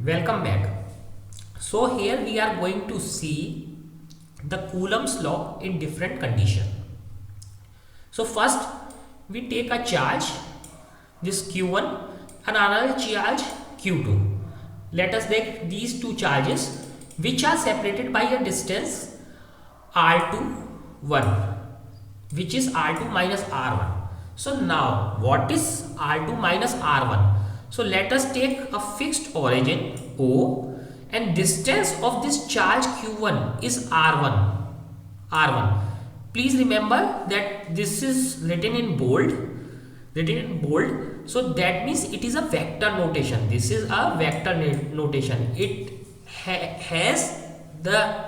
Welcome back. So here we are going to see the Coulomb's law in different condition. So first we take a charge, this Q1, and another charge Q2. Let us take these two charges which are separated by a distance R2 1, which is R2 minus R1. So now what is R2 minus R1? So let us take a fixed origin O and distance of this charge Q1 is R1. R1. Please remember that this is written in bold. So that means it is a vector notation. This is a vector notation. It has the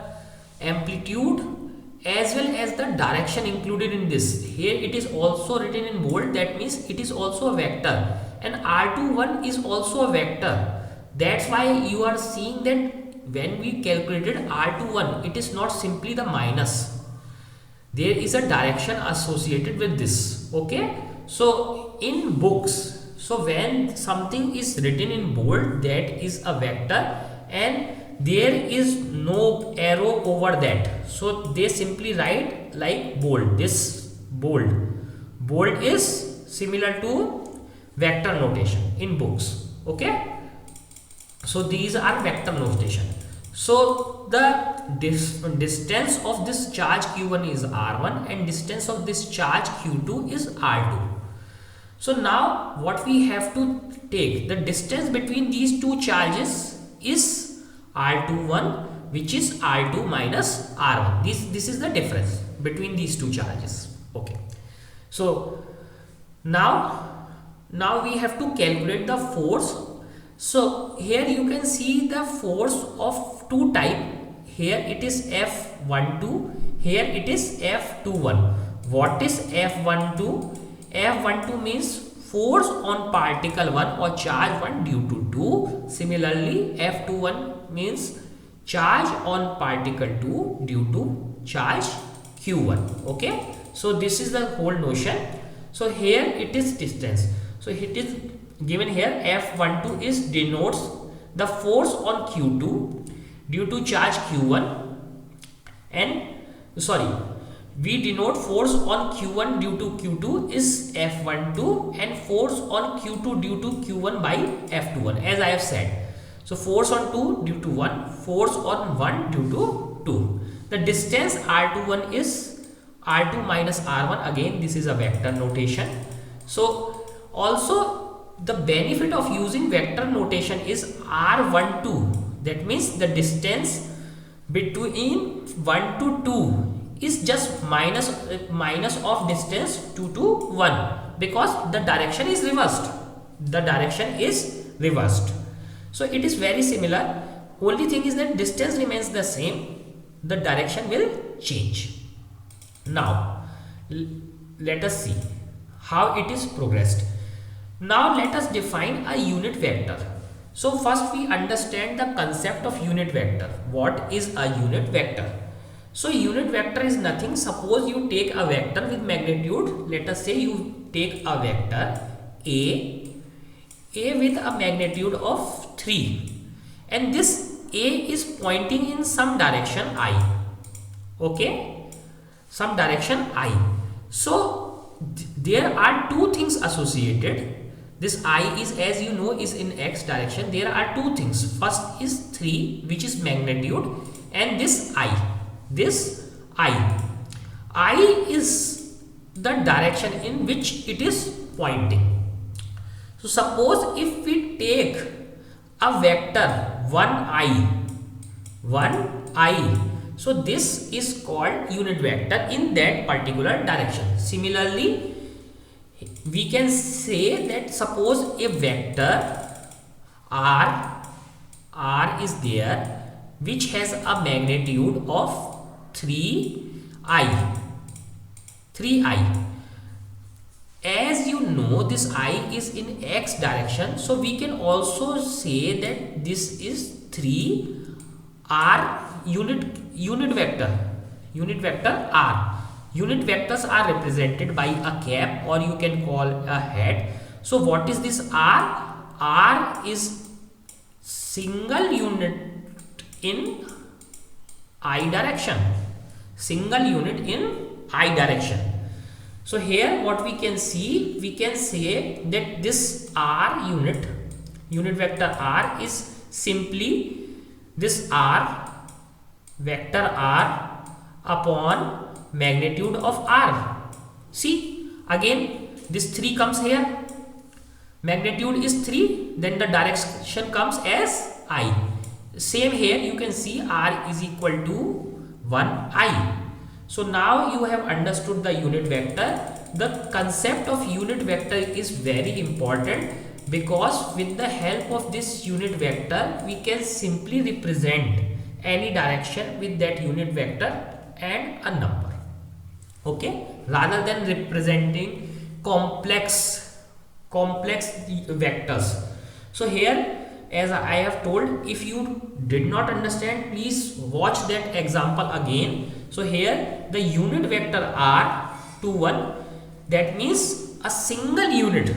amplitude as well as the direction included in this. Here it is also written in bold, that means it is also a vector, and R21 is also a vector. That's why you are seeing that when we calculated R21, it is not simply the minus. There is a direction associated with this. Okay, so in books, so when something is written in bold, that is a vector and there is no arrow over that, so they simply write like bold. This bold is similar to vector notation in books. Okay, so these are vector notation. So the distance of this charge Q1 is R1 and distance of this charge Q2 is R2. So now what we have to take, the distance between these two charges is R21, which is R2 minus R1. This is the difference between these two charges. Okay, so now we have to calculate the force. So here you can see the force of two type. Here it is F12, here it is F21. What is F12? F12 means force on particle 1 or charge 1 due to 2. Similarly, F21 means charge on particle 2 due to charge Q1. Okay, so this is the whole notion. So here it is distance. So it is given here F12 is denotes the force on Q2 due to charge Q1, and we denote force on Q1 due to Q2 is F12 and force on Q2 due to Q1 by F21, as I have said. So force on 2 due to 1, force on 1 due to 2. The distance R21 is R2 minus R1. Again, this is a vector notation. So also the benefit of using vector notation is R12. That means the distance between 1 to 2 is just minus of distance 2 to 1, because the direction is reversed. So it is very similar. Only thing is that distance remains the same, the direction will change. Now let us see how it is progressed. Now let us define a unit vector. So first we understand the concept of unit vector. What is a unit vector? So unit vector is nothing. Suppose you take a vector with magnitude. Let us say you take a vector A with a magnitude of 3, and this A is pointing in some direction I. Okay, some direction I. So there are two things associated. This I is, as you know, is in x direction. There are two things. First is 3, which is magnitude, and this I. I is the direction in which it is pointing. So suppose if we take a vector 1i, so this is called unit vector in that particular direction. Similarly, we can say that suppose a vector r is there which has a magnitude of 3i. As you know, this I is in x direction, so we can also say that this is 3r unit vector r. Unit vectors are represented by a cap, or you can call a head. So what is this r? R is single unit in I direction. Single unit in I direction. So here what we can see, we can say that this R unit vector R is simply this R, vector R upon magnitude of R. See, again this 3 comes here, magnitude is 3, then the direction comes as I. Same here, you can see R is equal to 1I. So now you have understood the unit vector. The concept of unit vector is very important, because with the help of this unit vector we can simply represent any direction with that unit vector and a number, okay, rather than representing complex vectors. So here, as I have told, if you did not understand, please watch that example again. So here the unit vector R21, that means a single unit.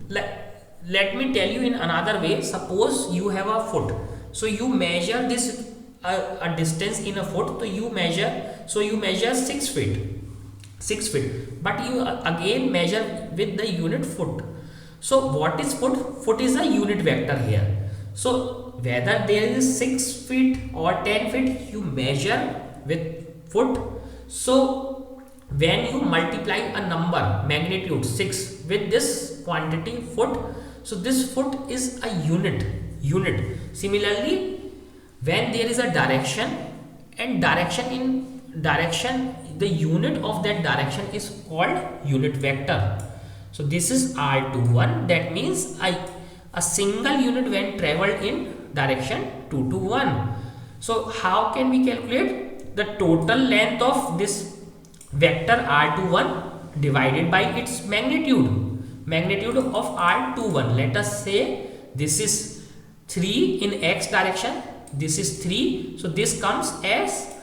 Let me tell you in another way. Suppose you have a foot, so you measure this a distance in a foot, so you measure 6 feet, but you again measure with the unit foot. So what is foot? Foot is a unit vector here. So whether there is 6 feet or 10 feet, you measure with foot. So when you multiply a number magnitude 6 with this quantity foot, so this foot is a unit. Similarly, when there is a direction, and direction, the unit of that direction is called unit vector. So this is R21, that means a single unit when traveled in direction 2 to 1. So how can we calculate the total length of this vector R21 divided by its magnitude of R21? Let us say this is 3 in x direction, this is 3, so this comes as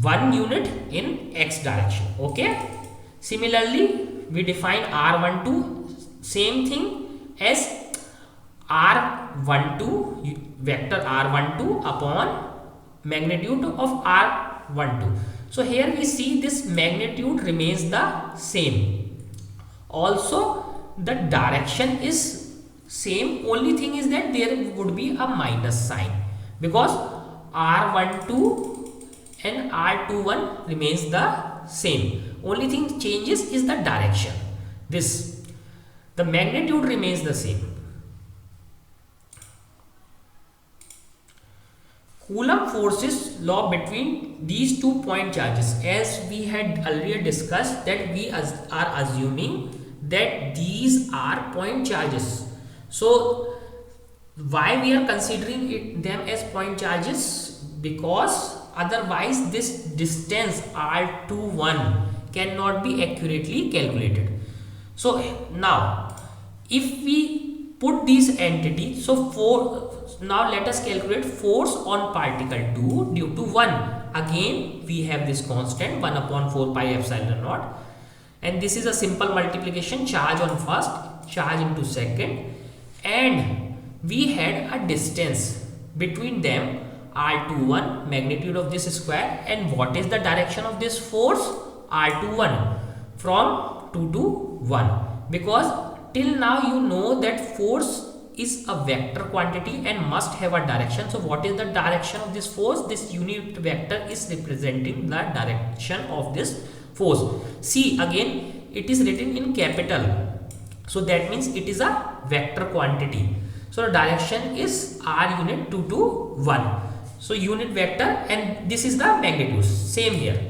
1 unit in x direction, okay. Similarly, we define R12, same thing as R12, vector R12 upon magnitude of R12. So here we see this magnitude remains the same. Also the direction is same, only thing is that there would be a minus sign, because R12 and R21 remains the same. Only thing changes is the direction. The magnitude remains the same. Coulomb forces law between these 2 point charges, as we had earlier discussed, that we are assuming that these are point charges. So why we are considering them as point charges? Because otherwise this distance R21 cannot be accurately calculated. So now if we put these entities, so now let us calculate force on particle 2 due to 1. Again we have this constant 1 upon 4 pi epsilon naught, and this is a simple multiplication, charge on first, charge into second, and we had a distance between them R21, magnitude of this square, and what is the direction of this force? R21 from 2 to 1, because till now you know that force is a vector quantity and must have a direction. So what is the direction of this force? This unit vector is representing the direction of this force. See, again it is written in capital, so that means it is a vector quantity. So the direction is R unit 2 to 1. So unit vector, and this is the magnitude, same here.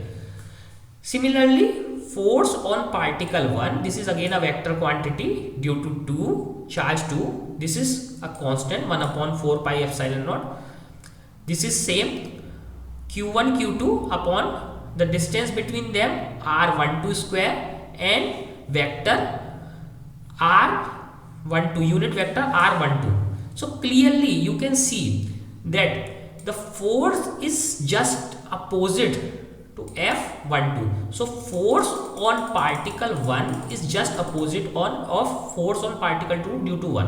Similarly, force on particle 1, this is again a vector quantity due to 2, charge 2, this is a constant 1 upon 4 pi epsilon naught. This is same, q1 q2 upon the distance between them R12 square and vector R12, unit vector R12. So clearly you can see that the force is just opposite to F12. So force on particle 1 is just opposite of force on particle 2 due to 1.